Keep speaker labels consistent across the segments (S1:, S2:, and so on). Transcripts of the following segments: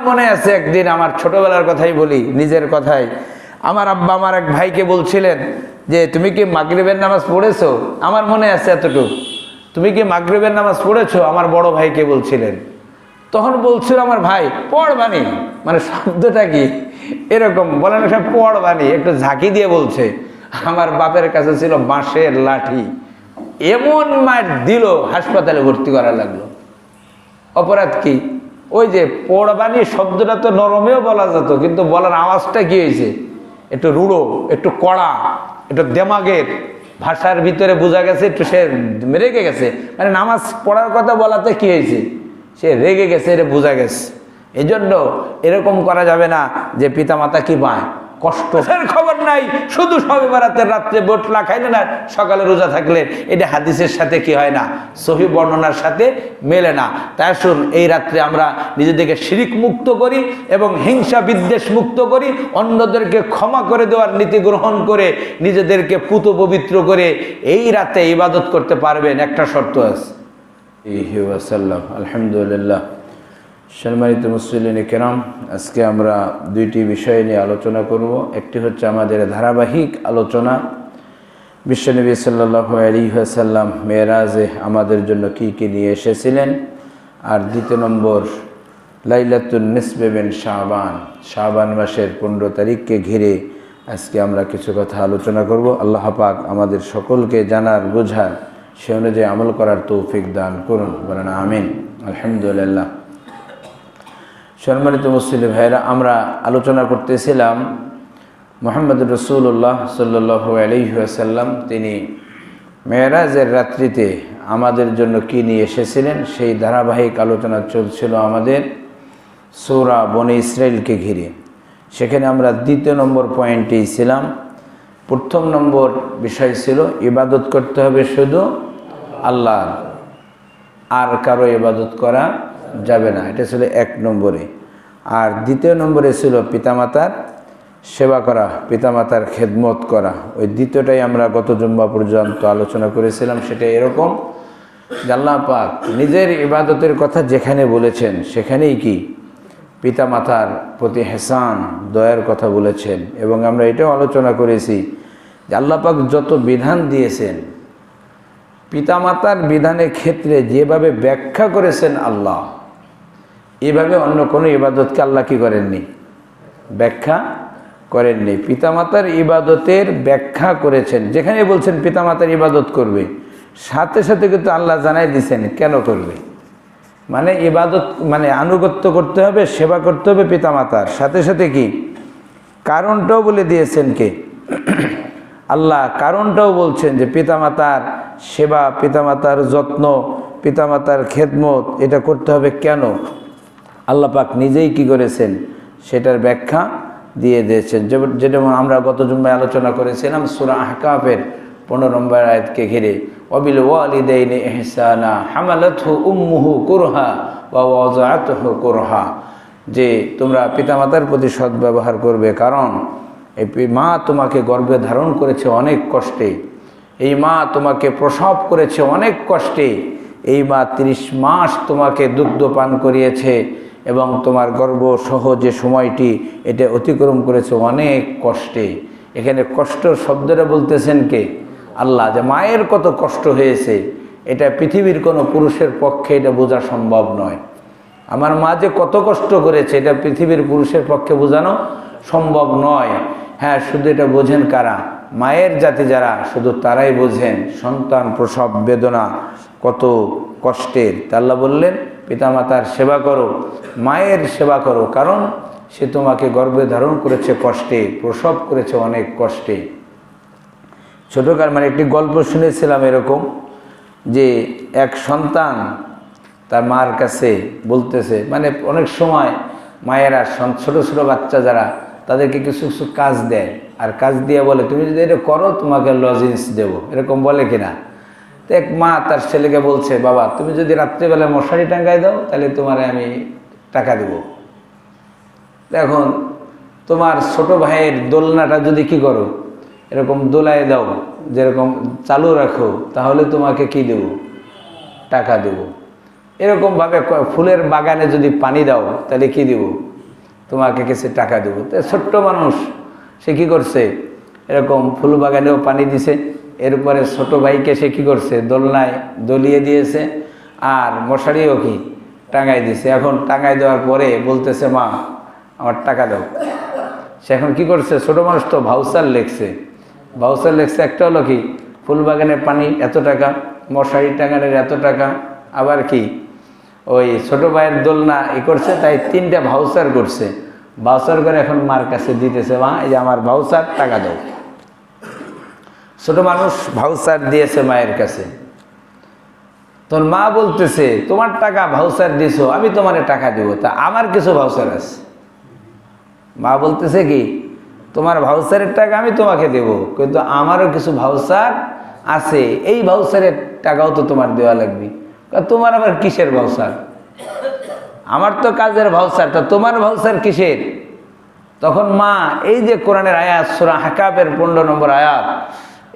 S1: মনে আছে একদিন, আমার ছোটবেলার কথাই বলি, নিজের কথাই, আমার আব্বা আমার এক ভাইকে বলছিলেন যে তুমি কি মাগরিবের নামাজ পড়েছো? আমার মনে আছে এতটুকু, তুমি কি মাগরিবের নামাজ পড়েছো? আমার বড় ভাইকে বলছিলেন। তখন বলছিল আমার ভাই, পড়বানি, মানে শব্দটা কি এরকম বলেন, সব পড়বানি, একটু ঝাঁকি দিয়ে বলছে। আমার বাপের কাছে ছিল বাঁশের লাঠি, এমন মার দিল হাসপাতালে ভর্তি করা লাগলো। অপরাধ কি? ওই যে পড়বানি শব্দটা তো নরমেও বলা যেত, কিন্তু বলার আওয়াজটা কি হয়েছে, একটু রুড়ো, একটু কড়া, একটু দেমাগের ভাষার ভিতরে বোঝা গেছে, একটু সে রেগে গেছে। মানে নামাজ পড়ার কথা বলাতে কি হয়েছে, সে রেগে গেছে, এটা বোঝা গেছে। এই জন্য এরকম করা যাবে না যে পিতামাতা কি পায় কষ্ট, খবর নাই, শুধু সবে বেড়াতে রাত্রে বটলা খাইলে না সকালে রোজা থাকলে, এটা হাদিসের সাথে কি হয় না, সহি বর্ণনার সাথে মেলে না। তাই আসুন এই রাত্রে আমরা নিজেদেরকে শিরিক মুক্ত করি এবং হিংসা বিদ্বেষ মুক্ত করি, অন্যদেরকে ক্ষমা করে দেওয়ার নীতি গ্রহণ করে নিজেদেরকে পুত পবিত্র করে এই রাতে ইবাদত করতে পারবেন। একটা শর্ত আছে। আলহামদুলিল্লাহ। সম্মানিত মুসলিম কেরাম, আজকে আমরা দুইটি বিষয় নিয়ে আলোচনা করব। একটি হচ্ছে আমাদের ধারাবাহিক আলোচনা, বিশ্বনবী সাল্লাল্লাহু আলাইহি ওয়াসাল্লাম মেরাজে আমাদের জন্য কি কি নিয়ে এসেছিলেন, আর দ্বিতীয় নম্বর লাইলাতুন নিসফে মিন শাবান, শাবান মাসের 15 তারিখকে ঘিরে আজকে আমরা কিছু কথা আলোচনা করব। আল্লাহ পাক আমাদের সকলকে জানার বোঝার সে অনুযায়ী আমল করার তৌফিক দান করুন, বলেন আমিন। আলহামদুলিল্লাহ। সম্মানিত মুসলিম ভাইরা, আমরা আলোচনা করতেছিলাম মুহাম্মদ রাসূলুল্লাহ সাল্লাল্লাহু আলাইহি ওয়াসাল্লাম তিনি মেরাজের রাত্রিতে আমাদের জন্য কি নিয়ে এসেছিলেন, সেই ধারাবাহিক আলোচনা চলছিল আমাদের সূরা বনী ইসরাইলকে ঘিরে। সেখানে আমরা দ্বিতীয় নম্বর পয়েন্টেই ছিলাম। প্রথম নম্বর বিষয় ছিল ইবাদত করতে হবে শুধু আল্লাহ, আর কারো ইবাদত করা যাবে না, এটা ছিল 1 নম্বরে। আর দ্বিতীয় নম্বরে ছিল পিতামাতার সেবা করা, পিতামাতার খেদমত করা। ওই দ্বিতীয়টাই আমরা গত জুম্মা পর্যন্ত আলোচনা করেছিলাম। সেটা এরকম যে আল্লাহ পাক নিজের ইবাদতের কথা যেখানে বলেছেন সেখানেই কি পিতামাতার প্রতি হেসান দয়ার কথা বলেছেন। এবং আমরা এটাও আলোচনা করেছি যে আল্লাহ পাক যত বিধান দিয়েছেন, পিতামাতার বিধানের ক্ষেত্রে যেভাবে ব্যাখ্যা করেছেন আল্লাহ, এভাবে অন্য কোনো ইবাদতকে আল্লাহ কি করেননি, ব্যাখ্যা করেননি। পিতামাতার ইবাদতের ব্যাখ্যা করেছেন, যেখানে বলছেন পিতামাতার ইবাদত করবে, সাথে সাথে কিন্তু আল্লাহ জানাই দিয়েছেন কেন করবে। মানে ইবাদত মানে আনুগত্য করতে হবে, সেবা করতে হবে পিতামাতার, সাথে সাথে কি কারণটাও বলে দিয়েছেন কে, আল্লাহ। কারণটাও বলছেন যে পিতামাতার সেবা, পিতামাতার যত্ন, পিতামাতার খেদমত এটা করতে হবে কেন, আল্লাহ পাক নিজেই কি করেছেন সেটার ব্যাখ্যা দিয়ে দিয়েছেন। যেটা আমরা গত জুম্মায় আলোচনা করেছিলাম সূরা আহকাফের 15 নম্বর আয়াতকে ঘিরে, ওয়াবিল ওয়ালিদাইনি ইহসানা হামালাতহু উম্মুহু কুরহা ওয়া ওয়াযাআতুহু কুরহা, যে তোমরা পিতামাতার প্রতি সদ্ব্যবহার করবে, কারণ এই মা তোমাকে গর্ভে ধারণ করেছে অনেক কষ্টে, এই মা তোমাকে প্রসব করেছে অনেক কষ্টে, এই মা 30 মাস তোমাকে দুগ্ধ পান করিয়েছে এবং তোমার গর্ভ সহ যে সময়টি এটা অতিক্রম করেছে অনেক কষ্টে। এখানে কষ্ট শব্দটা বলতেছেন কে, আল্লাহ। যে মায়ের কত কষ্ট হয়েছে এটা পৃথিবীর কোনো পুরুষের পক্ষে এটা বোঝা সম্ভব নয়। আমার মা যে কত কষ্ট করেছে এটা পৃথিবীর পুরুষের পক্ষে বোঝানো সম্ভব নয়। হ্যাঁ, শুধু এটা বোঝেন কারা, মায়ের জাতি যারা, শুধু তারাই বোঝেন সন্তান প্রসব বেদনা কত কষ্টের। তা আল্লাহ বললেন পিতামাতার সেবা করো, মায়ের সেবা করো, কারণ সে তোমাকে গর্ভে ধারণ করেছে কষ্টে, প্রসব করেছে অনেক কষ্টে। ছোটকাল মানে একটি গল্প শুনেছিলাম এরকম, যে এক সন্তান তার মার কাছে বলতেছে, মানে অনেক সময় মায়েরা ছোট ছোট বাচ্চা যারা, তাদেরকে কিছু কিছু কাজ দেয়, আর কাজ দিয়ে বলে তুমি যদি এটা করো তোমাকে লজেন্স দেবো, এরকম বলে কিনা। তো এক মা তার ছেলেকে বলছে, বাবা তুমি যদি রাত্রিবেলায় মশারি টাঙ্গায় দাও তাহলে তোমারে আমি টাকা দেব। এখন তোমার ছোট ভাইয়ের দোলনাটা যদি কি করো এরকম দোলায় দাও, যেরকম চালু রাখো, তাহলে তোমাকে কি দেব, টাকা দেব। এরকমভাবে ফুলের বাগানে যদি পানি দাও তাহলে কি দিব, তোমাকে কিছু টাকা দেব। তো ছোট্ট মানুষ সে কী করছে, এরকম ফুল বাগানেও পানি দিছে, এরপরে ছোট ভাইকে সে কী করছে, দোলনায় দলিয়ে দিয়েছে, আর মশারিও কি টাঙাই দিছে। এখন টাঙাই দেওয়ার পরে বলতেছে, মা আমার টাকা দাও। সে এখন কী করছে, ছোটো মানুষ তো ভাউচার লেখছে, একটা হলো কি ফুল বাগানের পানি এত টাকা, মশারি টাঙানোর এত টাকা, আবার কি ওই ছোটো ভাইয়ের দোলনা করছে, তাই 3টা ভাউচার করছে। ভাউচার করে এখন মার কাছে দিতেছে, মা এই যে আমার ভাউচার, টাকা দাও। ছোট মানুষ ভাউচার দিয়েছে মায়ের কাছে। তোর মা বলতেছে, তোমার টাকা ভাউচার দিছো, আমি তোমার টাকা দিব, তা আমার কিছু ভাউচার আছে। মা বলতেছে কি, তোমার ভাউচারের টাকা আমি তোমাকে দেব, কিন্তু আমারও কিছু ভাউচার আছে, এই ভাউচারের টাকাও তো তোমার দেওয়া লাগবে। তোমার আবার কিসের ভাউচার? আমার তো কাজের ভাউচার, তা তোমার ভাউচার কিসের? তখন মা এই যে কোরআনের আয়াত সূরা আহকাফের 15 নম্বর আয়াত,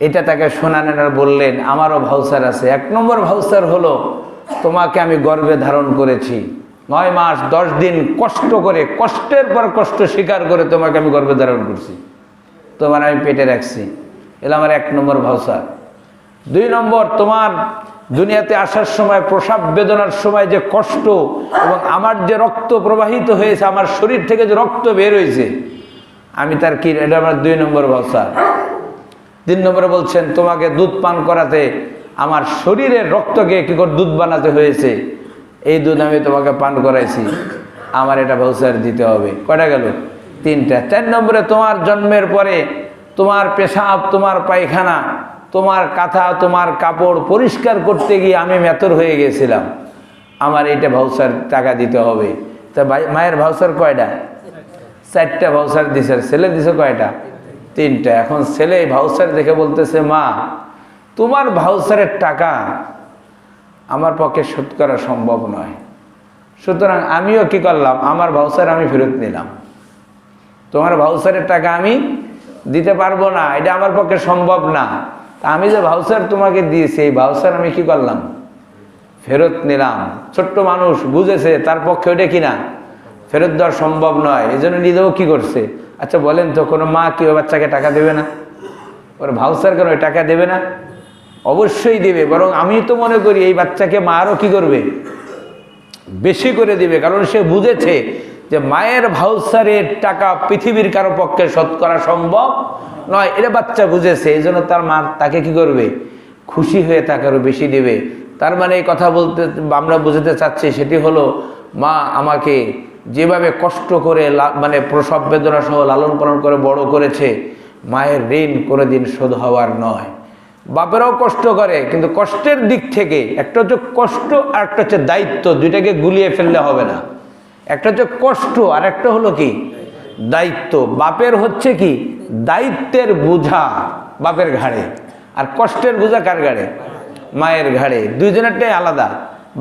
S1: এটা তাকে শোনালেন আর বললেন, আমারও ভাউচার আছে। 1 নম্বর ভাউচার হলো, তোমাকে আমি গর্ভে ধারণ করেছি, 9 মাস 10 দিন কষ্ট করে, কষ্টের পর কষ্ট স্বীকার করে তোমাকে আমি গর্ভে ধারণ করছি, তোমার আমি পেটে রাখছি, এলা আমার 1 নম্বর ভাউচার। 2 নম্বর, তোমার দুনিয়াতে আসার সময় প্রসব বেদনার সময় যে কষ্ট এবং আমার যে রক্ত প্রবাহিত হয়েছে, আমার শরীর থেকে যে রক্ত বের হয়েছে, আমি তার কি, এটা আমার 2 নম্বর ভাউচার। 3 নম্বরে বলছেন, তোমাকে দুধ পান করাতে আমার শরীরের রক্তকে কি করে দুধ বানাতে হয়েছে, এই দুধ আমি তোমাকে পান করাইছি, আমার এটা ভাউচার দিতে হবে। কয়টা গেল? 3টা। 4 নম্বরে, তোমার জন্মের পরে তোমার পেশাব, তোমার পায়খানা, তোমার কাঁথা, তোমার কাপড় পরিষ্কার করতে গিয়ে আমি মেতর হয়ে গেছিলাম, আমার এইটা ভাউচার টাকা দিতে হবে। তা মায়ের ভাউচার কয়টা? 4টা ভাউচার দিছে। ছেলে দিছে কয়টা? 3টা। এখন ছেলে ভাউচার দেখে বলতেছে, মা তোমার ভাউচারের টাকা আমার পক্ষে শোধ করা সম্ভব নয়, সুতরাং আমিও কি করলাম, আমার ভাউচার আমি ফেরত নিলাম, তোমার ভাউচারের টাকা আমি দিতে পারবো না, এটা আমার পক্ষে সম্ভব না। আমি যে ভাউচার তোমাকে দিয়েছি, এই ভাউচার আমি কি করলাম, ফেরত নিলাম। ছোট্ট মানুষ বুঝেছে তার পক্ষে ওটা কিনা ফেরত দেওয়া সম্ভব নয়, এই জন্য নিজেও কি করছে। আচ্ছা বলেন তো, কোনো মা কি ওই বাচ্চাকে টাকা দেবে না? ওর ভাউচার কেন টাকা দেবে না? অবশ্যই দেবে। বরং আমি তো মনে করি এই বাচ্চাকে মা আরও কি করবে, বেশি করে দিবে, কারণ সে বুঝেছে যে মায়ের ভাউচারের টাকা পৃথিবীর কারো পক্ষে শোধ করা সম্ভব নয়, এটা বাচ্চা বুঝেছে। এই জন্য তার মা তাকে কি করবে, খুশি হয়ে তাকে আরও বেশি দেবে। তার মানে এই কথা বলতে আমরা বুঝতে চাচ্ছি, সেটি হলো মা আমাকে যেভাবে কষ্ট করে মানে প্রসব বেদনা সহ লালন পালন করে বড় করেছে, মায়ের ঋণ কোনোদিন শোধ হওয়ার নয়। বাপেরাও কষ্ট করে, কিন্তু কষ্টের দিক থেকে একটা হচ্ছে কষ্ট আর একটা হচ্ছে দায়িত্ব, দুইটাকে গুলিয়ে ফেললে হবে না। একটা হচ্ছে কষ্ট আর একটা হলো কি দায়িত্ব। বাপের হচ্ছে কি দায়িত্বের বোঝা বাপের ঘাড়ে, আর কষ্টের বোঝা কার ঘাড়ে? মায়ের ঘাড়ে। দুইজনেরটাই আলাদা।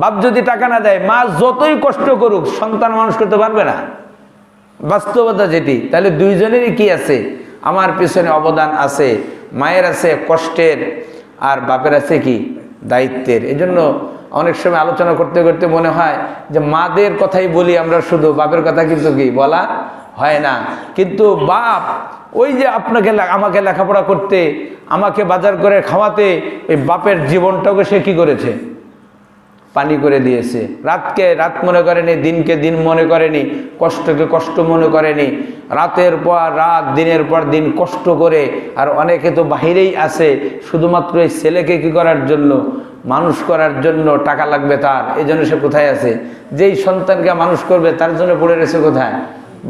S1: বাপ যদি টাকা না দেয়, মা যতই কষ্ট করুক সন্তান মানুষ করতে পারবে না, বাস্তবতা যেটি। তাহলে দুইজনেরই কি আছে, আমার পিছনে অবদান আছে। মায়ের আছে কষ্টের, আর বাপের আছে কি দায়িত্বের। এই জন্য অনেক সময় আলোচনা করতে করতে মনে হয় যে মাদের কথাই বলি আমরা শুধু, বাপের কথা কিন্তু কি বলা হয় না। কিন্তু বাপ ওই যে আপনাকে আমাকে লেখাপড়া করতে, আমাকে বাজার করে খাওয়াতে, এই বাপের জীবনটাকে সে কি করেছে, পানি করে দিয়েছে। রাতকে রাত মনে করেনি, দিনকে দিন মনে করেনি, কষ্টকে কষ্ট মনে করেনি। রাতের পর রাত, দিনের পর দিন কষ্ট করে। আর অনেকে তো বাহিরেই আছে শুধুমাত্র এই ছেলেকে কি করার জন্য, মানুষ করার জন্য টাকা লাগবে তার, এই জন্য সে কোথায় আছে, যেই সন্তানকে মানুষ করবে তার জন্য পড়ে রয়েছে কোথায়,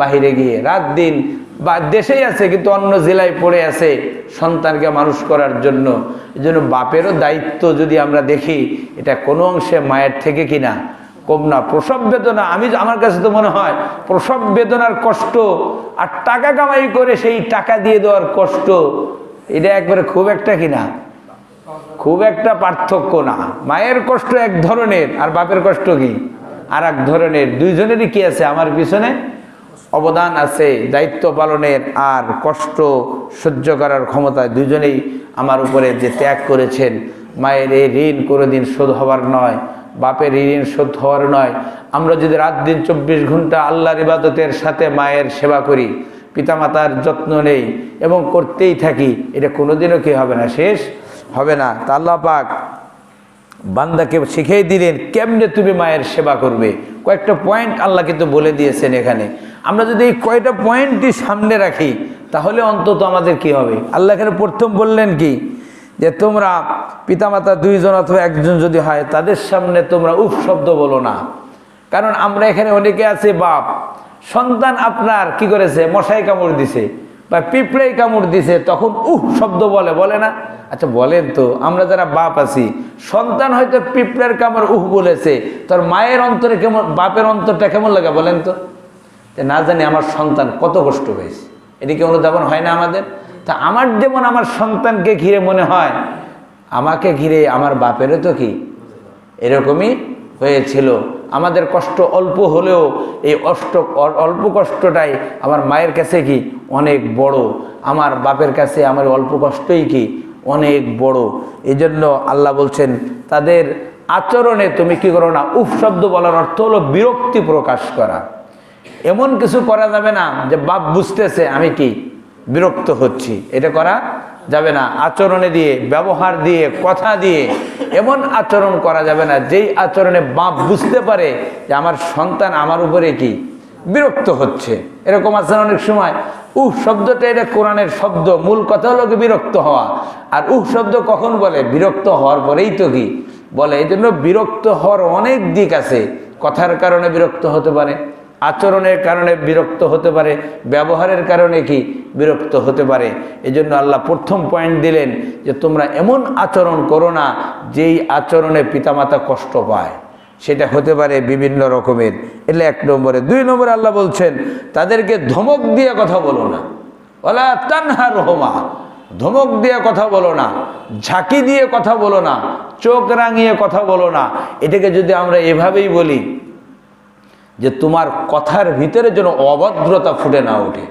S1: বাহিরে গিয়ে রাত দিন, বা দেশেই আছে কিন্তু অন্য জেলায় পড়ে আছে সন্তানকে মানুষ করার জন্য। এই জন্য বাপেরও দায়িত্ব যদি আমরা দেখি, এটা কোনো অংশে মায়ের থেকে কিনা কম না। প্রসব বেদনা, আমার কাছে তো মনে হয় প্রসব বেদনার কষ্ট আর টাকা কামাই করে সেই টাকা দিয়ে দেওয়ার কষ্ট, এটা একবারে খুব একটা কিনা খুব একটা পার্থক্য না। মায়ের কষ্ট এক ধরনের, আর বাপের কষ্ট কি আর এক ধরনের। দুইজনেরই কি আছে, আমার পিছনে অবদান আছে দায়িত্ব পালনের, আর কষ্ট সহ্য করার ক্ষমতা দুইজনেই আমার উপরে যে ত্যাগ করেছেন। মায়ের এই ঋণ কোনোদিন শোধ হবার নয়। বাপের ঋণ শোধ হওয়ার নয়। আমরা যদি রাত দিন 24 ঘন্টা আল্লাহর ইবাদতের সাথে মায়ের সেবা করি, পিতামাতার যত্ন নেই এবং করতেই থাকি, এটা কোনোদিনও কি হবে না, শেষ হবে না। তা আল্লাহ পাক বান্দাকে শিখিয়ে দিলেন কেমনে তুমি মায়ের সেবা করবে। কয়েকটা পয়েন্ট আল্লাহ কিন্তু বলে দিয়েছেন এখানে। আমরা যদি এই কয়টা পয়েন্টই সামনে রাখি তাহলে অন্তত আমাদের কি হবে। আল্লাহ এখানে প্রথম বললেন কি, যে তোমরা পিতামাতা দুইজন অথবা একজন যদি হয় তাদের সামনে তোমরা উফ শব্দ বলো না। কারণ আমরা এখানে অনেকে আছে বাপ, সন্তান আপনার কি করেছে, মশাই কামড় দিছে বা পিঁপড়াই কামড় দিছে, তখন উহ শব্দ বলে না? আচ্ছা বলেন তো, আমরা যারা বাপ আছি, সন্তান হয়তো পিঁপড়ার কামড় উহ বলেছে, তোর মায়ের অন্তরে কেমন, বাপের অন্তরটা কেমন লাগে বলেন তো? না জানি আমার সন্তান কত কষ্ট হয়েছে, এটি কি অনুধাবন হয় না আমাদের? তা আমার যেমন আমার সন্তানকে ঘিরে মনে হয়, আমাকে ঘিরে আমার বাপেরও তো কি এরকমই হয়েছিল। আমাদের কষ্ট অল্প হলেও এই অল্প কষ্টটাই আমার মায়ের কাছে কি অনেক বড়, আমার বাপের কাছে আমার অল্প কষ্টই কি অনেক বড়। এই জন্য আল্লাহ বলছেন তাদের আচরণে তুমি কি করো না, উফ শব্দ বলার অর্থ হলো বিরক্তি প্রকাশ করা। এমন কিছু করা যাবে না যে বাপ বুঝতেছে আমি কি বিরক্ত হচ্ছি, এটা করা যাবে না। আচরণে দিয়ে, ব্যবহার দিয়ে, কথা দিয়ে এমন আচরণ করা যাবে না যেই আচরণে বাপ বুঝতে পারে যে আমার সন্তান আমার উপরে কি বিরক্ত হচ্ছে। এরকম আছে অনেক সময়। উহ শব্দটা এটা কোরআনের শব্দ, মূল কথা হলো কি বিরক্ত হওয়া। আর উহ শব্দ কখন বলে? বিরক্ত হওয়ার পরেই তো কি বলে। এই জন্য বিরক্ত হওয়ার অনেক দিক আছে। কথার কারণে বিরক্ত হতে পারে, আচরণের কারণে বিরক্ত হতে পারে, ব্যবহারের কারণে কি বিরক্ত হতে পারে। এজন্য আল্লাহ প্রথম পয়েন্ট দিলেন যে তোমরা এমন আচরণ করো না যেই আচরণে পিতামাতা কষ্ট পায়। সেটা হতে পারে বিভিন্ন রকমের। এটা 1 নম্বরে। 2 নম্বরে আল্লাহ বলছেন তাদেরকে ধমক দিয়ে কথা বলো না। ওয়ালা তানহারহুমা, ধমক দিয়ে কথা বলো না, ঝাঁকি দিয়ে কথা বলো না, চোখ রাঙিয়ে কথা বলো না। এটাকে যদি আমরা এভাবেই বলি যে তোমার কথার ভিতরে যেন অভদ্রতা ফুটে না ওঠে।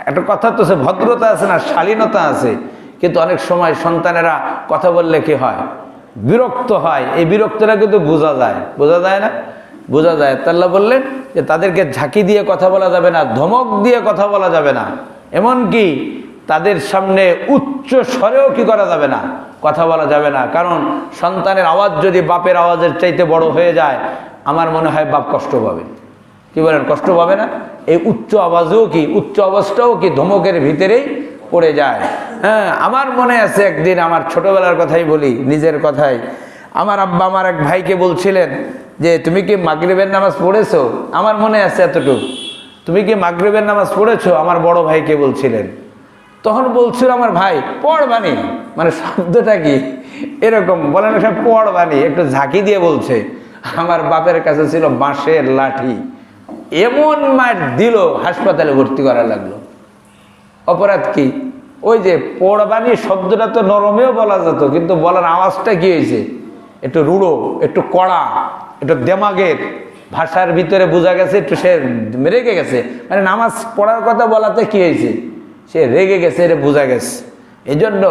S1: একটা কথা তো সে ভদ্রতা আছে না, শালীনতা আছে, কিন্তু অনেক সময় সন্তানেরা কথা বললে কি হয়, বিরক্ত হয়। এই বিরক্তটা কিন্তু বোঝা যায়, বোঝা যায় না? বোঝা যায়। আল্লাহ বললেন যে তাদেরকে ঝাঁকি দিয়ে কথা বলা যাবে না, ধমক দিয়ে কথা বলা যাবে না, এমনকি তাদের সামনে উচ্চ স্বরেও কি করা যাবে না, কথা বলা যাবে না। কারণ সন্তানের আওয়াজ যদি বাপের আওয়াজের চাইতে বড় হয়ে যায়, আমার মনে হয় বাপ কষ্ট পাবে। কি বলেন, কষ্ট পাবে না? এই উচ্চ আওয়াজও কি, উচ্চ আওয়াজটাও কি ধমকের ভিতরেই পড়ে যায়। হ্যাঁ, আমার মনে আছে একদিন, আমার ছোটবেলার কথাই বলি, নিজের কথাই। আমার আব্বা আমার এক ভাইকে বলছিলেন যে তুমি কি মাগরিবের নামাজ পড়েছো? আমার মনে আছে এতটুকু, তুমি কি মাগরিবের নামাজ পড়েছো? আমার বড় ভাইকে বলছিলেন। তখন বলছিল আমার ভাই পড়বানি, মানে শব্দটা কি এরকম বলেন, সব পড়বানি, একটু ঝাঁকি দিয়ে বলছে। আমার বাপের কাছে ছিল বাঁশের লাঠি, এমন মার দিল হাসপাতালে ভর্তি করা লাগলো। অপরাধ কি? ওই যে পড়বানি শব্দটা তো নরমেও বলা যেত, কিন্তু বলার আওয়াজটা কি হয়েছে, একটু রুড়ো, একটু কড়া, একটু দেমাগের ভাষার ভিতরে বোঝা গেছে একটু সে রেগে গেছে। মানে নামাজ পড়ার কথা বলাতে কি হয়েছে, সে রেগে গেছে, এটা বোঝা গেছে। এই জন্য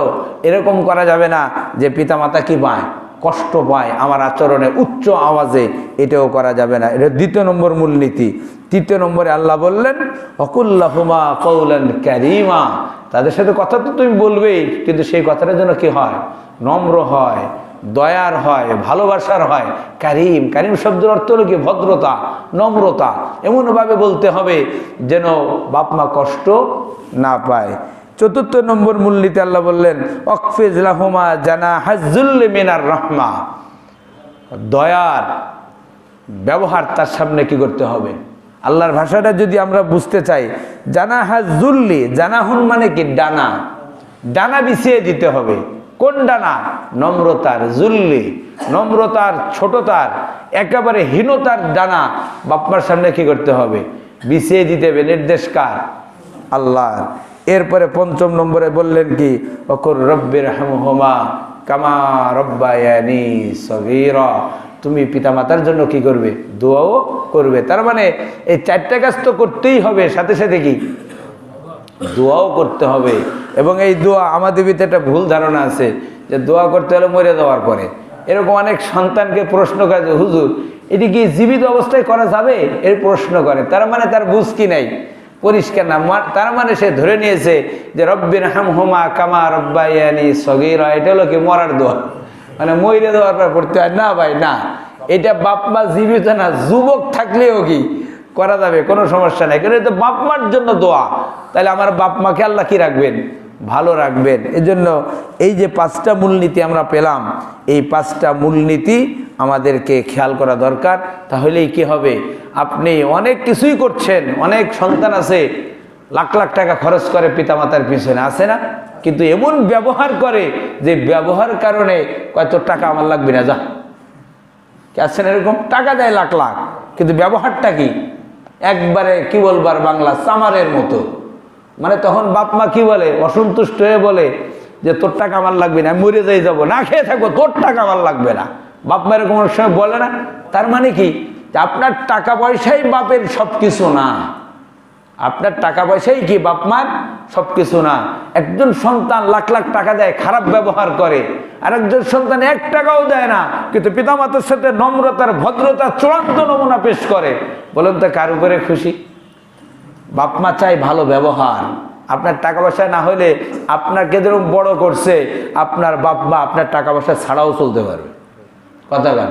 S1: এরকম করা যাবে না যে পিতামাতা কি পায়, কষ্ট পায় আমার আচরণে, উচ্চ আওয়াজে, এটাও করা যাবে না। এটা 2 নম্বর মূলনীতি। 3 নম্বরে আল্লাহ বললেন ওয়াকুল্লাহুমা কওলান কারীমা, তাদের সাথে কথা তো তুমি বলবেই, কিন্তু সেই কথাটা যেন কি হয়, নম্র হয়, দয়ার হয়, ভালোবাসার হয়। কারিম, কারিম শব্দের অর্থ হলো কি ভদ্রতা, নম্রতা। এমনভাবে বলতে হবে যেন বাপ মা কষ্ট না পায়। 4 নম্বর মূলনীতি আল্লাহ বললেন ওয়াকফিজ লাহুমা জানাহাজ যুল্লি মিনার রাহমা, দয়ার ব্যবহার তার সামনে কি করতে হবে। আল্লাহর ভাষাটা যদি আমরা বুঝতে চাই, জানাহাজ যুল্লি, জানাহুন মানে কি ডানা, ডানা বিছিয়ে দিতে হবে। কোন ডানা? নম্রতার। যুল্লি নম্রতার, ছোটতার, একেবারে হীনতার ডানা বাপ্পার সামনে কি করতে হবে, বিছিয়ে দিতে হবে। নির্দেশ কার? আল্লাহ। এরপরে 5 নম্বরে বললেন কি ওকুর রব্বির হামহুমা কামা রব্বায়ানি সগীরা, তুমি পিতামাতার জন্য কি করবে, দোয়াও করবে। তার মানে এই 4টা কাজ তো করতেই হবে, সাথে সাথে কি দোয়াও করতে হবে। এবং এই দোয়া আমাদের ভিতরে একটা ভুল ধারণা আছে যে দোয়া করতে হলে মরে যাওয়ার পরে, এরকম অনেক সন্তানকে প্রশ্ন করে যে হুজুর এটি কি জীবিত অবস্থায় করা যাবে, এর প্রশ্ন করে। তার মানে তার বুঝ কি নাই, পরিষ্কার না। তার মানে সে ধরে নিয়েছে যে রব্বির হামহুমা কামা রব্বায়ানি সগীরা, এটা হলো কি মরার দোয়া, মানে মইরে দেওয়ার পর পড়তে হয়। না ভাই না, এটা বাপ মা জীবিত না, যুবক থাকলেও কি করা যাবে, কোনো সমস্যা নাই। কারণ এটা বাপ মার জন্য দোয়া, তাহলে আমার বাপ মাকে আল্লাহ কি রাখবেন, ভালো রাখবেন। এজন্য এই যে 5টা মূলনীতি আমরা পেলাম, এই 5টা মূলনীতি আমাদেরকে খেয়াল করা দরকার। তাহলেই কি হবে, আপনি অনেক কিছুই করছেন, অনেক সন্তান আছে লাখ লাখ টাকা খরচ করে পিতামাতার পিছনে, আছে না? কিন্তু এমন ব্যবহার করে যে ব্যবহার কারণে কত টাকা আমার লাগবে না, যা আছেন এরকম, টাকা দেয় লাখ লাখ, কিন্তু ব্যবহারটা কি একবারে কি বলবার বাংলা চামারের মতো। মানে তখন বাপ মা কি বলে, অসন্তুষ্ট হয়ে বলে যে তোর টাকা আমার লাগবে না, মরে যাই যাবো, না খেয়ে থাকবো, তোর টাকা আমার লাগবে না। বাপ মা এরকম সময় বলে না? তার মানে কি, আপনার টাকা পয়সাই বাপের সব কিছু না, আপনার টাকা পয়সাই কি বাপ মার সব কিছু না। একজন সন্তান লাখ লাখ টাকা দেয়, খারাপ ব্যবহার করে, আর একজন সন্তান 1 টাকাও দেয় না, কিন্তু পিতামাতার সাথে নম্রতার ভদ্রতার চূড়ান্ত নমুনা পেশ করে। বলেন তো কার উপরে খুশি? বাপ মা চাই ভালো ব্যবহার। আপনার টাকা পয়সা না হলে, আপনাকে যেরকম বড় করছে, আপনার বাপ মা আপনার টাকা পয়সা ছাড়াও চলতে পারবে, কথা গান।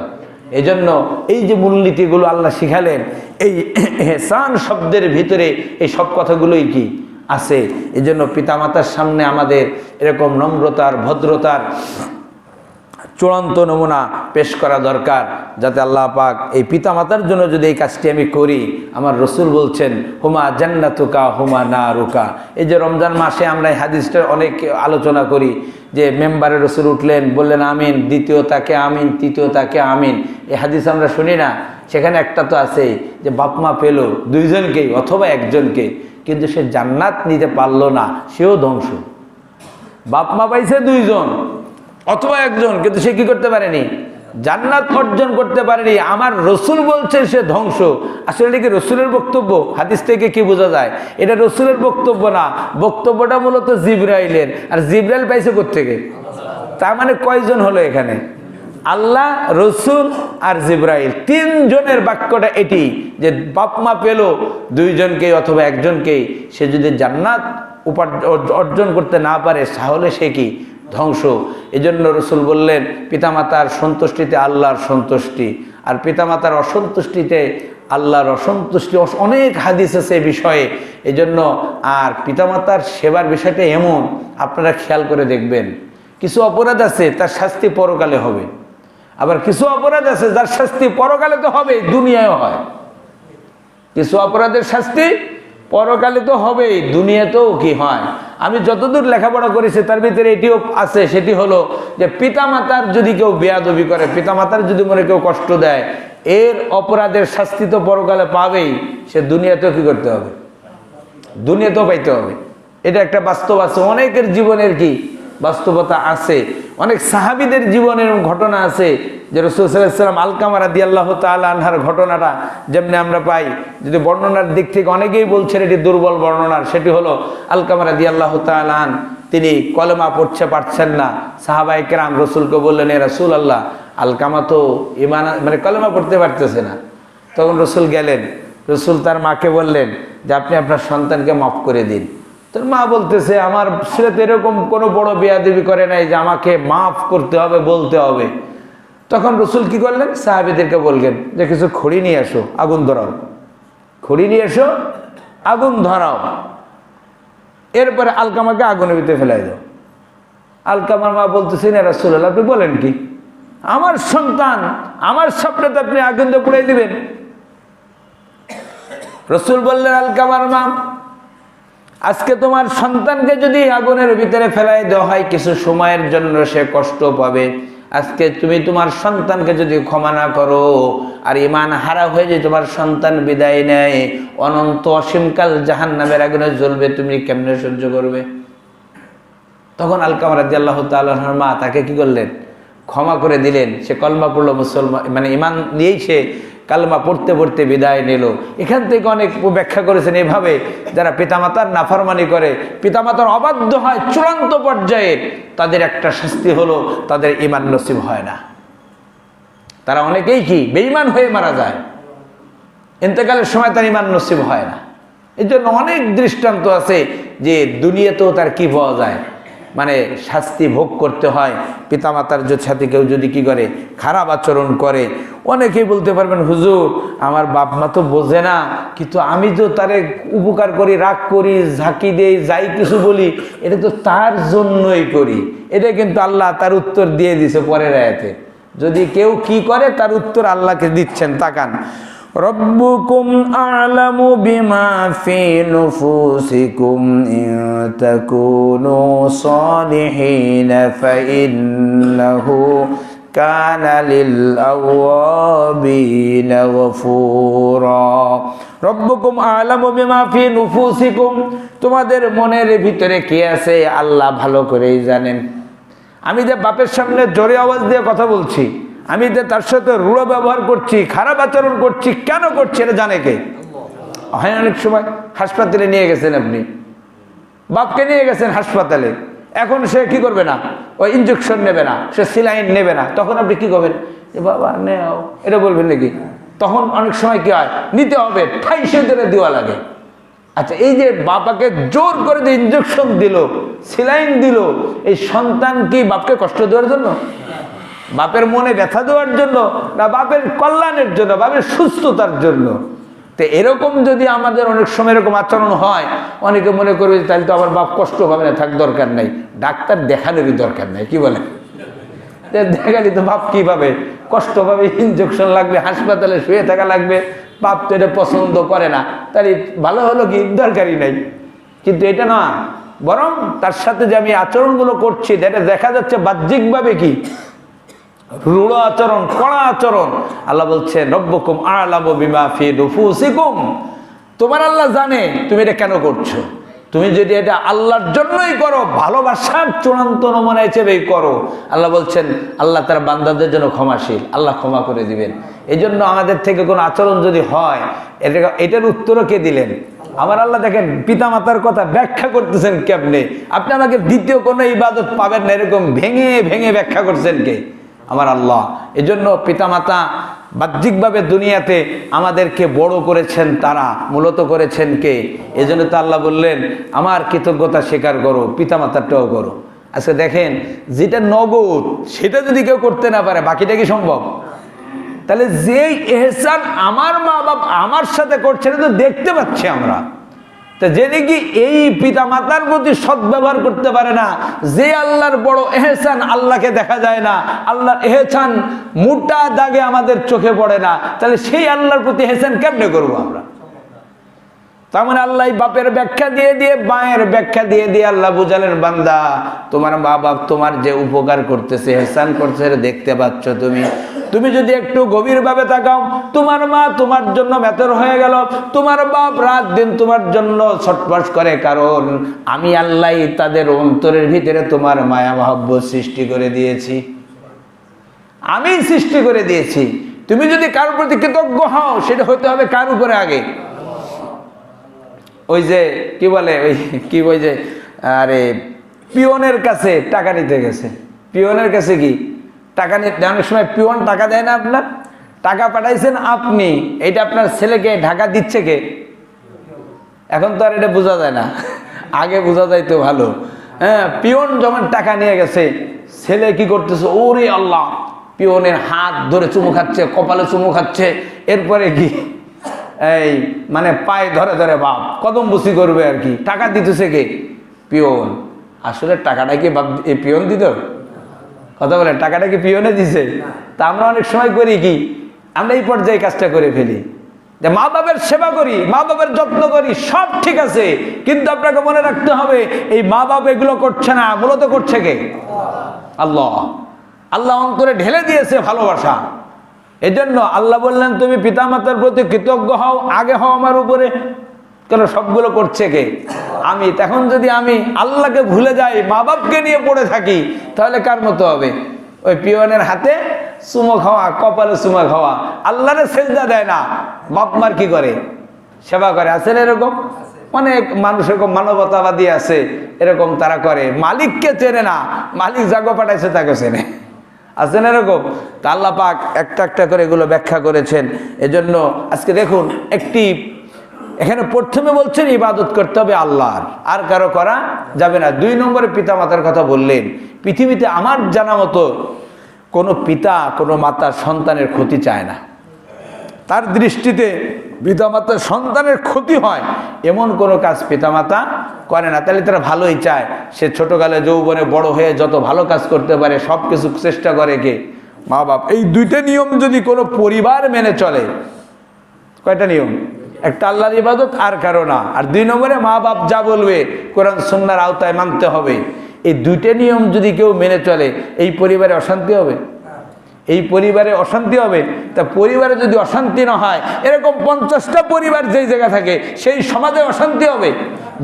S1: এই জন্য এই যে মূলনীতিগুলো আল্লাহ শিখালেন, এই ইহসান শব্দের ভিতরে এই সব কথাগুলোই কি আছে। এই জন্য পিতামাতার সামনে আমাদের এরকম নম্রতার ভদ্রতার চূড়ান্ত নমুনা পেশ করা দরকার, যাতে আল্লাহ পাক এই পিতামাতার জন্য যদি এই কাজটি আমি করি, আমার রসুল বলছেন হুমা জান্নাতুকা হুমা নারুকা। এই যে রমজান মাসে আমরা এই হাদিসটা অনেক আলোচনা করি, যে মেম্বারে রসুল উঠলেন, বললেন আমিন, দ্বিতীয় তাকে আমিন, তৃতীয় তাকে আমিন। এই হাদিস আমরা শুনি না? সেখানে একটা তো আছে যে বাপ মা পেল 2 জনকেই অথবা 1 জনকে, কিন্তু সে জান্নাত নিতে পারলো না, সেও ধ্বংস। বাপ মা পাইছে 2 জন অথবা 1 জন, কিন্তু সে কি করতে পারেনি, জান্নাত অর্জন করতে পারেনি। আমার রসুল বলছে সে ধ্বংস। আসলে এটা কি রসুলের বক্তব্য? হাদিস থেকে কি বোঝা যায়? এটা রসুলের বক্তব্য না, বক্তব্যটা মূলত জিবরাইলের। আর জিবরাইল পাইছে কোত্থেকে? তার মানে কয়জন হলো এখানে? আল্লাহ, রসুল আর জিবরাইল, 3 জনের বাক্যটা এটি, যে বাপ মা পেল 2 জনকেই অথবা 1 জনকেই, সে যদি জান্নাত অর্জন করতে না পারে তাহলে সে কি ধ্বংস। এজন্য রসুল বললেন পিতামাতার সন্তুষ্টিতে আল্লাহর সন্তুষ্টি, আর পিতামাতার অসন্তুষ্টিতে আল্লাহর অসন্তুষ্টি। অনেক হাদিস আছে এই বিষয়ে। এজন্য আর পিতামাতার সেবার বিষয়টা এমন, আপনারা খেয়াল করে দেখবেন, কিছু অপরাধ আছে তার শাস্তি পরকালে হবে, আবার কিছু অপরাধ আছে যার শাস্তি পরকালে তো হবে, দুনিয়ায় হয়। কিছু অপরাধের শাস্তি পরকালে তো হবেই, দুনিয়াতেও কি হয়। আমি যতদূর লেখাপড়া করেছি তার ভিতরে এটিও আছে, সেটি হলো যে পিতামাতার যদি কেউ বেয়াদবি করে, পিতামাতার যদি মনে কেউ কষ্ট দেয়, এর অপরাধের শাস্তি তো পরকালে পাবেই, সে দুনিয়াতেও কি করতে হবে, দুনিয়াতেও পাইতে হবে। এটা একটা বাস্তব আছে, অনেকের জীবনের কি বাস্তবতা আছে। অনেক সাহাবীদের জীবনের ঘটনা আছে, যে রাসূল সাল্লাল্লাহু আলাইহি ওয়াসাল্লাম আলকামা রাদিয়াল্লাহু তাআলা আনহার ঘটনাটা যেমনি আমরা পাই, যদি বর্ণনার দিক থেকে অনেকেই বলছেন এটি দুর্বল বর্ণনার, সেটি হলো আলকামা রাদিয়াল্লাহু তাআলা আন, তিনি কলেমা পড়তে পারছেন না। সাহাবায়ে কেরাম রাসূলকে বললেন, এ রাসূলুল্লাহ, আলকামা তো ঈমান মানে কলেমা পড়তে পারতেছে না। তখন রাসূল গেলেন, রাসূল তার মাকে বললেন যে আপনি আপনার সন্তানকে মাফ করে দিন। তোর মা বলতেছে আমার ছেলে তো এরকম কোনো বড় বেয়াদবি করে নাই যে আমাকে মাফ করতে হবে, বলতে হবে। তখন রসুল কি করলেন, সাহাবীদেরকে বললেন যে কিছু খড়ি নিয়ে এসো, আগুন ধরাও, খড়ি নিয়ে এসো, আগুন ধরাও। এরপরে আলকামাকে আগুনের ভিতরে ফেলাই দাও। আলকামার মা বলতেছেন, এ রাসূলুল্লাহ আপনি বলেন কি, আমার সন্তান আমার সামনে তো আপনি আগুন দিয়ে পুড়াই দিবেন। রসুল বললেন, আলকামার মা, আজকে তোমার সন্তানকে যদি আগুনের ভিতরে ফেলাই দেওয়া হয়, কিছু সময়ের জন্য সে কষ্ট পাবে। আজকে তুমি তোমার সন্তানকে যদি ক্ষমা না করো, আর ঈমান হারা হয়ে যে তোমার সন্তান বিদায় নেয়, অনন্ত অসীমকাল জাহান্নামের আগুনে জ্বলবে, তুমি কেমনে সহ্য করবে? তখন আলকামা রাদিয়াল্লাহু তাআলা আনহার মা তাকে কি করলেন, ক্ষমা করে দিলেন। সে কলমা পড়লো, মুসলমান মানে ঈমান নিয়েই সে কালমা পড়তে পড়তে বিদায় নিল। এখান থেকে অনেক ব্যাখ্যা করেছেন এভাবে, যারা পিতামাতার নাফরমানি করে, পিতামাতার অবাধ্য হয় চূড়ান্ত পর্যায়ে, তাদের একটা শাস্তি হলো তাদের ঈমান নসিব হয় না। তারা অনেকেই কি বেঈমান হয়ে মারা যায়, ইন্তেকালের সময় তার ঈমান নসিব হয় না। এই জন্য অনেক দৃষ্টান্ত আছে যে দুনিয়াতেও তার কি পাওয়া যায়, মানে শাস্তি ভোগ করতে হয়। পিতামাতার সাথে কেউ যদি কি করে, খারাপ আচরণ করে, অনেকেই বলতে পারবেন হুজুর আমার বাপ মা তো বোঝে না, কিন্তু আমি তো তারে উপকার করি, রাগ করি, ঝাঁকি দেই, যাই কিছু বলি, এটা তো তার জন্যই করি। এটা কিন্তু আল্লাহ তার উত্তর দিয়ে দিছে পরের আয়াতে। যদি কেউ কি করে তার উত্তর আল্লাহকে দিচ্ছেন, তাকান। রব্বুকুম আ'লামু বিমা ফি নুফুসিকুম ইন তাকুনু সালিহিন ফাইন্নাহু কানা লিল আওয়াবিনা গফুরা। রব্বুকুম আ'লামু বিমা ফি নুফুসিকুম, তোমাদের মনের ভিতরে কি আছে আল্লাহ ভালো করেই জানেন। আমি যে বাপের সামনে জোরে আওয়াজ দিয়ে কথা বলছি, আমি যে তার সাথে রূঢ় ব্যবহার করছি, খারাপ আচরণ করছি, কেন করছি এটা জানে কে? হয় অনেক সময় হাসপাতালে নিয়ে গেছেন আপনি, বাপকে নিয়ে গেছেন হাসপাতালে, এখন সে কি করবে না, ওই ইঞ্জেকশন নেবে না, সে সিলাইন নেবে না, তখন আপনি কি করবেন? এ বাবা নেও, এটা বলবেন নাকি? তখন অনেক সময় কি হয়, নিতে হবে, ঠাইসে ধরে দেওয়া লাগে। আচ্ছা, এই যে বাবাকে জোর করে যে ইঞ্জেকশন দিল, সিলাইন দিল, এই সন্তান কি বাপকে কষ্ট দেওয়ার জন্য, বাপের মনে ব্যথা দেওয়ার জন্য, না বাপের কল্যাণের জন্য, বাপের সুস্থতার জন্য? তো এরকম যদি আমাদের অনেক সময় এরকম আচরণ হয়, অনেকে মনে করবে তাহলে তো আমার বাপ কষ্ট পাবে না, থাক দরকার নাই, ডাক্তার দেখানোরই দরকার নাই। কি বলে? দেখালি তো বাপ কি পাবে, কষ্ট পাবে, ইঞ্জেকশন লাগবে, হাসপাতালে শুয়ে থাকা লাগবে, বাপ তো এটা পছন্দ করে না, তাহলে ভালো হলো কি, দরকারই নাই। কিন্তু এটা না, বরং তার সাথে যে আমি আচরণগুলো করছি, এটা দেখা যাচ্ছে বাহ্যিকভাবে কি রূঢ় আচরণ, কড়া আচরণ। আল্লাহ বলছেন রব্বুকুম আ'লামু বিমা ফি নুফুসিকুম, তোমার আল্লাহ জানে তুমি এটা কেন করছো। তুমি যদি এটা আল্লাহর জন্যই করো, ভালোবাসার চূড়ান্ত নমুনা হিসেবেই করো, আল্লাহ বলছেন আল্লাহ তার বান্দাদের জন্য ক্ষমাশীল, আল্লাহ ক্ষমা করে দিবেন। এই জন্য আমাদের থেকে কোনো আচরণ যদি হয়, এটার উত্তরও কে দিলেন? আমার আল্লাহ। দেখেন পিতামাতার কথা ব্যাখ্যা করতেছেন কেমনে, আপনি আমাকে দ্বিতীয় কোনো ইবাদত পাবেন না, এরকম ভেঙে ভেঙে ব্যাখ্যা করছেন কে? আমার আল্লাহ। এজন্য পিতামাতা বাহ্যিকভাবে দুনিয়াতে আমাদেরকে বড় করেছেন, তারা মূলত করেছেন কে? এজন্য তো আল্লাহ বললেন আমার কৃতজ্ঞতা স্বীকার করো, পিতামাতারটাও করো। আচ্ছা দেখেন, যেটা নগদ সেটা যদি কেউ করতে না পারে, বাকিটা কি সম্ভব? তাহলে যেই এহসান আমার মা বাপ আমার সাথে করছে, এটা তো দেখতে পাচ্ছি আমরা। তা যে নাকি এই পিতা মাতার প্রতি সদ্ব্যবহার করতে পারে না, যে আল্লাহর বড় এহসান আল্লাহকে দেখা যায় না, আল্লাহর এহসান মোটা দাগে আমাদের চোখে পড়ে না, তাহলে সেই আল্লাহর প্রতি এহসান কেমনে করবো আমরা? তার মানে আল্লাহ বাপের ব্যাখ্যা দিয়ে দিয়ে, মায়ের ব্যাখ্যা দিয়ে দিয়ে আল্লাহ বুঝালেন বান্দা তোমার মা বাপ তোমার যে উপকার করতেছে, এহসান করছে, দেখতে পাচ্ছ তুমি। তুমি যদি একটু গভীরভাবে তাকাও, তোমার মা তোমার জন্য মেতর হয়ে গেল, তোমার বাপ রাত দিন তোমার জন্য ছটফট করে, কারণ আমি আল্লাহ তাদের অন্তরের ভিতরে তোমার মায়া মহব্বত সৃষ্টি করে দিয়েছি, আমি সৃষ্টি করে দিয়েছি। তুমি যদি কারোর প্রতি কৃতজ্ঞ হও, সেটা হতে হবে কার উপরে আগে? ওই যে কি বলে, ওই কি ওই যে আরে পিয়নের কাছে টাকা নিতে গেছে, পিয়নের কাছে কি টাকা নিতে, অনেক সময় পিয়ন টাকা দেয় না, আপনার টাকা পাঠাইছেন আপনি, এটা আপনার ছেলেকে ঢাকা দিচ্ছে কে? এখন তো আর এটা বোঝা যায় না, আগে বোঝা যাইতো ভালো। হ্যাঁ, পিয়ন যখন টাকা নিয়ে গেছে, ছেলে কি করতেছে, ওরে আল্লাহ, পিয়নের হাত ধরে চুমু খাচ্ছে, কপালে চুমু খাচ্ছে, এরপরে কি এই মানে পায়ে ধরে ধরে বাপ কদম বুসি করবে আর কি। টাকা দিতেছে কে? পিয়ন। আসলে টাকাটা কি বাপ পিয়ন দিত? কথা বলে, টাকাটা কি পিয়নে দিছে? তা আমরা অনেক সময় করি কি, আমরা এই পর্যায়ে কাজটা করে ফেলি, যে মা বাবার সেবা করি, মা বাবার যত্ন করি, সব ঠিক আছে, কিন্তু আপনাকে মনে রাখতে হবে এই মা বাবা এগুলো করছে না, মূলত করছে কে? আল্লাহ। আল্লাহ অন্তরে ঢেলে দিয়েছে ভালোবাসা। এজন্য আল্লাহ বললেন তুমি পিতামাতার প্রতি কৃতজ্ঞ হও, আগে হও আমার উপরে। কেন? সবগুলো করছে কে? আমি। তখন যদি আমি আল্লাহকে ভুলে যাই, মা বাপকে নিয়ে পড়ে থাকি, তাহলে কার মতো হবে? ওই পিয়নের হাতে চুমো খাওয়া, কপালে চুমো খাওয়া, আল্লাহরে সেজদা দেয় না, বাপ মার কি করে? সেবা করে। আছে না এরকম? অনেক মানুষ এরকম মানবতাবাদী আছে, এরকম তারা করে, মালিককে চেনে না, মালিক যাকে পাঠাইছে তাকে চেনে। আছেন এরকম? তা আল্লাহ পাক একটা একটা করে এগুলো ব্যাখ্যা করেছেন। এজন্য আজকে দেখুন, একটি এখানে প্রথমে বলছেন ইবাদত করতে হবে আল্লাহর, আর কারো করা যাবে না। 2 নম্বরে পিতামাতার কথা বললেন। পৃথিবীতে আমার জানা মতো কোনো পিতা কোনো মাতা সন্তানের ক্ষতি চায় না। তার দৃষ্টিতে পিতামাতার সন্তানের ক্ষতি হয় এমন কোনো কাজ পিতামাতা করে না। তাহলে তারা ভালোই চায়। সে ছোটকালে যৌবনে বড় হয়ে যত ভালো কাজ করতে পারে সব কিছু চেষ্টা করে কে? মা বাপ। এই 2টা নিয়ম যদি কোনো পরিবার মেনে চলে, কয়টা নিয়ম? একটা আল্লাহর ইবাদত, আর কারো না। আর 2 নম্বরে মা বাপ যা বলবে কোরআন সুন্নাহর আওতায় মানতে হবে। এই 2টা নিয়ম যদি কেউ মেনে চলে, এই পরিবারে অশান্তি হবে? এই পরিবারে অশান্তি হবে? তা পরিবারে যদি অশান্তি না হয়, এরকম 50টা পরিবার যেই জায়গা থাকে সেই সমাজে অশান্তি হবে।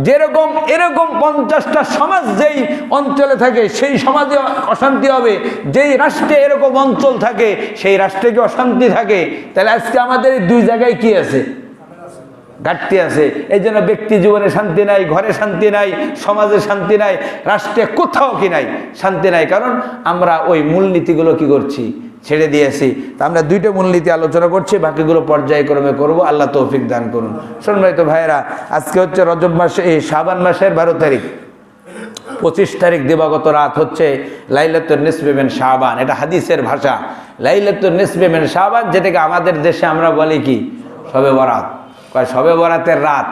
S1: যেরকম এরকম 50টা সমাজ যেই অঞ্চলে থাকে সেই সমাজে অশান্তি হবে। যেই রাষ্ট্রে এরকম অঞ্চল থাকে সেই রাষ্ট্রে কি অশান্তি থাকে? তাহলে আজকে আমাদের এই 2 জায়গায় কি আছে? ঘাটতি আছে। এই জন্য ব্যক্তি জীবনে শান্তি নাই, ঘরে শান্তি নাই, সমাজে শান্তি নাই, রাষ্ট্রে কোথাও কি নাই, শান্তি নাই। কারণ আমরা ওই মূলনীতিগুলো কি করছি? ছেড়ে দিয়েছি। তা আমরা 2টা মূলনীতি আলোচনা করছি, বাকিগুলো পর্যায়ক্রমে করব। আল্লাহ তৌফিক দান করুন। সম্মানিত ভাইয়েরা, আজকে হচ্ছে রজব মাসে, এই শাবান মাসের 12 তারিখ। 25 তারিখ দিবাগত রাত হচ্ছে লাইলাতুন নিসফে মিন শাবান। এটা হাদিসের ভাষা। লাইলাতুন নিসফে মিন শাবান, যেটাকে আমাদের দেশে আমরা বলি কি? শবে বরাত। শবে বরাতের রাত।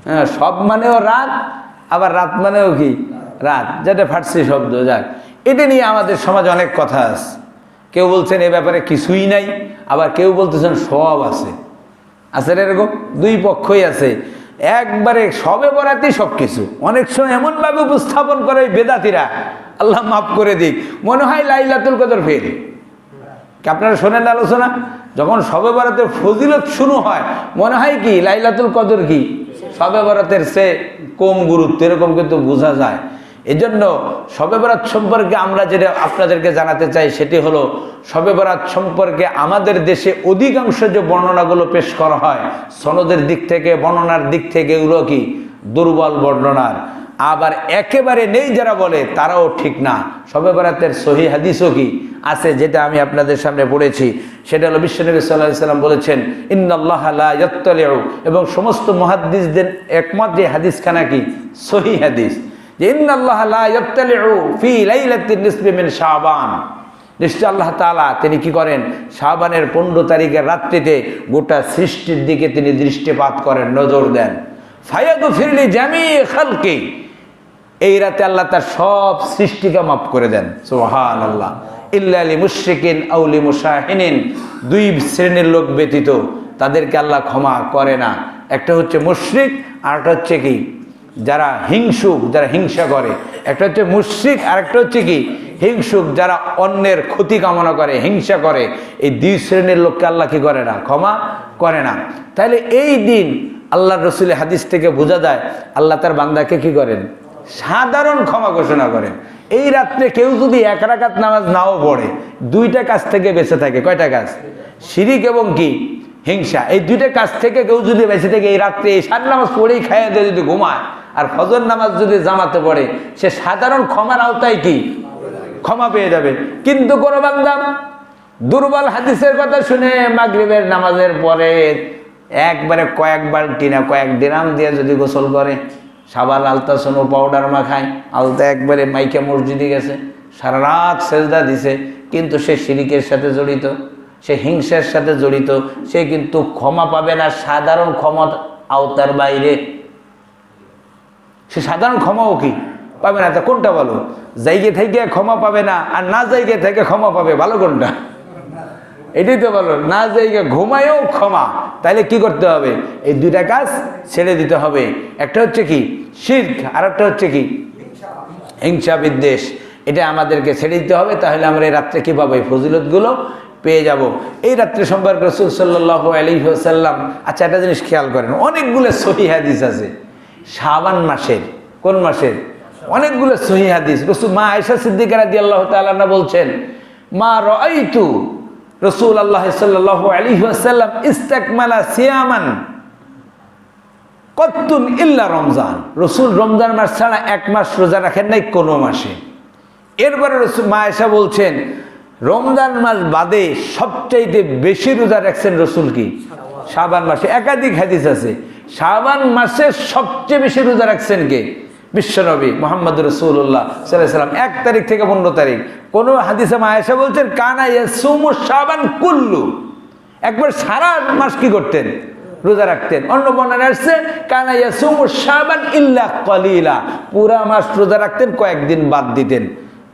S1: হ্যাঁ, সব মানেও রাত, আবার রাত মানেও কি? রাত, যেটা ফার্সি শব্দ। যাক, এটা নিয়ে আমাদের সমাজে অনেক কথা আছে। কেউ বলছেন এ ব্যাপারে কিছুই নাই, আবার কেউ বলতেছেন সব আছে। আছে এরকম 2 পক্ষই আছে। একবারে শবে বরাতই সব কিছু অনেক সময় এমনভাবে উপস্থাপন করে এই বেদাতিরা, আল্লাহ মাফ করে দিক, মনে হয় লাইলাতুল কদর ফেল। আপনারা শোনেন আলোচনা, যখন শবে বরাতের ফজিলত শুরু হয় মনে হয় কি লাইলাতুল কদর কি শবে বরাতের সে কম গুরুত্ব, এরকম কিন্তু বোঝা যায়। এজন্য শবে বরাত সম্পর্কে আমরা যেটা আপনাদেরকে জানাতে চাই সেটি হলো, শবে বরাত সম্পর্কে আমাদের দেশে অধিকাংশ যে বর্ণনাগুলো পেশ করা হয় সনদের দিক থেকে, বর্ণনার দিক থেকে, এগুলো কি দুর্বল বর্ণনার। আবার একেবারে নেই যারা বলে তারাও ঠিক না। শবে বরাতের সহি হাদিসও কি আছে, যেটা আমি আপনাদের সামনে পড়েছি। সেটা হলো বিশ্বনবী সাল্লাল্লাহু আলাইহি সাল্লাম বলেছেন, ইন্নাল্লাহা লা ইয়াত্তালিউ, এবং সমস্ত মুহাদ্দিসদের একমত যে হাদিসখানা কি সহি হাদিস, যে ইন্নাল্লাহা লা ইয়াত্তালিউ ফি লাইলাতিন নিসফি মিন শাবান। নিশ্চয় আল্লাহ তাআলা তিনি কি করেন? শাবানের 15 তারিখের রাত্রিতে গোটা সৃষ্টির দিকে তিনি দৃষ্টিপাত করেন, নজর দেন। ফায়াগফির লি জামি খালকি, এই রাতে আল্লাহ তার সব সৃষ্টিকে মাফ করে দেন। সুবহানাল্লাহ। ইল্লা লি মুশরিকিন আও লি মুশাহিনিন, 2 শ্রেণীর লোক ব্যতীত তাদেরকে আল্লাহ ক্ষমা করে না। একটা হচ্ছে মুশরিক, আর একটা হচ্ছে কি যারা হিংসুক, যারা হিংসা করে। একটা হচ্ছে মুশরিক, আর একটা হচ্ছে কি হিংসুক, যারা অন্যের ক্ষতি কামনা করে, হিংসা করে। এই 2 শ্রেণীর লোককে আল্লাহ কি করে না? ক্ষমা করে না। তাহলে এই দিন আল্লাহর রাসূলের হাদিস থেকে বোঝা যায় আল্লাহ তার বান্দাকে কি করেন? সাধারণ ক্ষমা ঘোষণা করেন। এই রাত্রে কেউ যদি 1 রাকাত নামাজ নাও পড়ে, 2টা কাজ থেকে বেঁচে থাকে। কয়টা কাজ? শিরিক এবং কি হিংসা। এই 2টা কাজ থেকে কেউ যদি বেঁচে থাকে, এই রাত্রে এই 7 নামাজ পড়েই খাইয়ে দিয়ে যদি ঘুমায়, আর ফজর নামাজ যদি জামাতে পড়ে, সে সাধারণ ক্ষমার আওতায় কি ক্ষমা পেয়ে যাবে। কিন্তু কোন বান্দা দুর্বল হাদিসের কথা শুনে মাগরিবের নামাজের পরে একবারে কয়েক বালতি না কয়েক দিরাম দিয়ে যদি গোসল করে, সাবান আলতা সোনো পাউডার মাখায়, আলতা একবারে মাইকে মসজিদে গেছে, সারা রাত সেজদা দিছে, কিন্তু সে শিরিকের সাথে জড়িত, সে হিংসার সাথে জড়িত, সে কিন্তু ক্ষমা পাবে না সাধারণ ক্ষমা আওতার বাইরে। সে সাধারণ ক্ষমাও কি পাবে না। তা কোনটা বলো? জায়গা থেকে ক্ষমা পাবে না, আর না জায়গা থেকে ক্ষমা পাবে, ভালো কোনটা? এটাই তো বলো, না জায়গা ঘুমায়ও ক্ষমা। তাইলে কি করতে হবে? এই 2টা কাজ ছেড়ে দিতে হবে। একটা হচ্ছে কি শিরক, আর একটা হচ্ছে কি হিংসা বিদ্বেষ। এটা আমাদেরকে ছেড়ে দিতে হবে। তাহলে আমরা এই রাত্রে কি পাবো? এই ফজিলতগুলো পেয়ে যাব। এই রাত্রে সম্পর্কে রাসূল সাল্লাল্লাহু আলাইহি ওয়াসাল্লাম, আচ্ছা একটা জিনিস খেয়াল করেন, অনেকগুলো সহিহ হাদিস আছে শাবান মাসের। কোন মাসের? অনেকগুলো সহিহ হাদিস। রাসূল মা আয়েশা সিদ্দিকা রাদিয়াল্লাহু তাআলা আনহা বলছেন, মা রাআইতু রাসূলুল্লাহ সাল্লাল্লাহু আলাইহি ওয়াসাল্লাম ইস্তাকমালা সিয়ামান কত্তুন ইল্লা রমজান। রাসূল রমজান মাস ছাড়া 1 মাস রোজা রাখেন নাই কোনো মাসে। এরপরে রাসূল মা আয়েশা বলছেন, রমজান মাস বাদে সবচাইতে বেশি রোজা রাখছেন রসুল কি? শাবান মাসে। একাধিক হাদিস আছে, শাবান মাসে সবচেয়ে বেশি রোজা রাখছেন কে? বিশ্বনবী মুহাম্মদ রাসূলুল্লাহ সাল্লাল্লাহু আলাইহি ওয়াসাল্লাম। 1 তারিখ থেকে 15 তারিখ। কোন হাদিসে মা আয়েশা বলছেন কানা ইয়াসুমু শাবান কুল্লু, একবার সারা মাস কি করতেন? রোজা রাখতেন। অন্য বর্ণনায় আসছে কানা ইয়াসুমু শাবান ইল্লা কলিলা, পুরা মাস রোজা রাখতেন, কয়েকদিন বাদ দিতেন।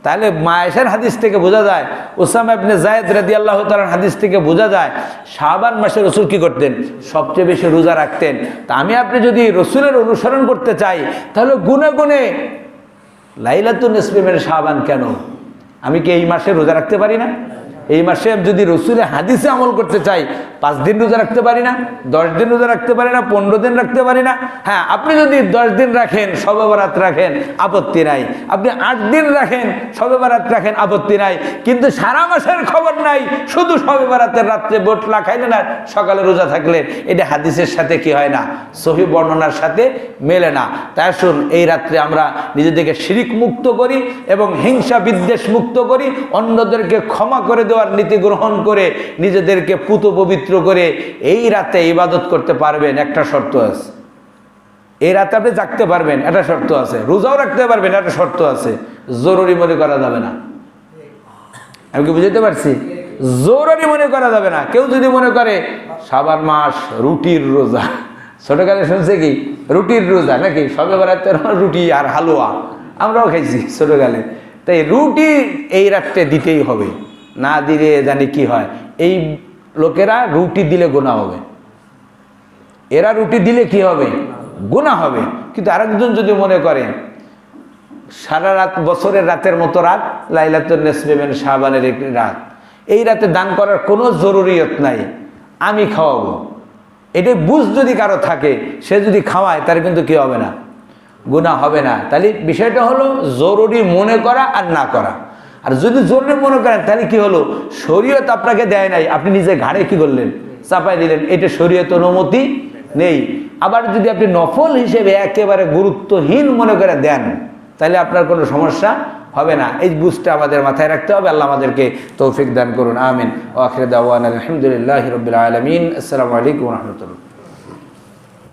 S1: তাহলে মা আয়েশার হাদিস থেকে বোঝা যায়, উসামা ইবনে যায়েদ রাদিয়াল্লাহু তাআলার হাদিস থেকে বোঝা যায় শাবান মাসে রাসূল কি করতেন? সবচেয়ে বেশি রোজা রাখতেন। তা আমি আপনি যদি রাসূলের অনুসরণ করতে চাই তাহলে গুনে গুনে লাইলাতুন নিসফি মিন শাবান কেন? আমি কি এই মাসে রোজা রাখতে পারি না? এই মাসে যদি রসুলের হাদিসে আমল করতে চাই 5 দিন রোজা রাখতে পারি না? 10 দিন রোজা রাখতে পারি না? 15 দিন রাখতে পারি না? হ্যাঁ, আপনি যদি 10 দিন রাখেন, শবে বরাত রাখেন, আপত্তি নাই। আপনি 8 দিন রাখেন, শবে বরাত রাখেন, আপত্তি নাই। কিন্তু সারা মাসের খবর নাই, শুধু শবে বরাতের রাত্রে বোটলা খাইলেন আর সকালে রোজা থাকলেন, এটা হাদিসের সাথে কি হয় না? সহিহ বর্ণনার সাথে মেলে না। তাই শুন, এই রাত্রে আমরা নিজেদেরকে শিরিক মুক্ত করি এবং হিংসা বিদ্বেষ মুক্ত করি, অন্যদেরকে ক্ষমা করে দেওয়ার নীতি গ্রহণ করে নিজেদেরকে পুত পবিত্র করে এই রাতে ইবাদত করতে পারবেন। একটা শর্ত আছে, এই রাতে আপনি জাগতে পারবেন, একটা শর্ত আছে। রোজাও রাখতে পারবেন, একটা শর্ত আছে। জরুরি মনে করা যাবে না। আমি কি বুঝাতে পারছি? জরুরি মনে করা যাবে না। কেউ যদি মনে করে শাবান মাস রুটির রোজা, ছোটকালে শুনছে কি রুটির রোজা নাকি? শবে বরাতের রুটি আর হালুয়া আমরাও খাইছি ছোটকালে। তাই রুটি এই রাত্রে দিতেই হবে, না দিলে জানি কি হয়। এই লোকেরা রুটি দিলে গুনাহ হবে, এরা রুটি দিলে কি হবে? গুনাহ হবে। কিন্তু আরেকজন যদি মনে করে সারা রাত, বছরের রাতের মতো রাত, লাইলাতুন নিসফি মিন শাবানের একটি রাত, এই রাতে দান করার কোনো জরুরিয়ত নাই, আমি খাওয়াবো, এটাই বুঝ যদি কারো থাকে, সে যদি খাওয়ায় তার কিন্তু কি হবে না? গুনাহ হবে না। তাহলে বিষয়টা হলো জরুরি মনে করা আর না করা। আর যদি জরুরি মনে করেন তাহলে কি হলো? শরীয়ত আপনাকে দেয় নাই, আপনি নিজে ঘাড়ে কি করলেন? চাপাই দিলেন। এটা শরীয়ত অনুমতি নেই। আবার যদি আপনি নফল হিসেবে একেবারে গুরুত্বহীন মনে করে দেন তাহলে আপনার কোনো সমস্যা হবে না। এই বুঝটা আমাদের মাথায় রাখতে হবে। আল্লাহ আমাদেরকে তৌফিক দান করুন, আমিন। ওয়া আখিরু দাওয়ানা আলহামদুলিল্লাহি রাব্বিল আলামিন। আসসালামু আলাইকুম ওয়া রাহমাতুল্লাহ।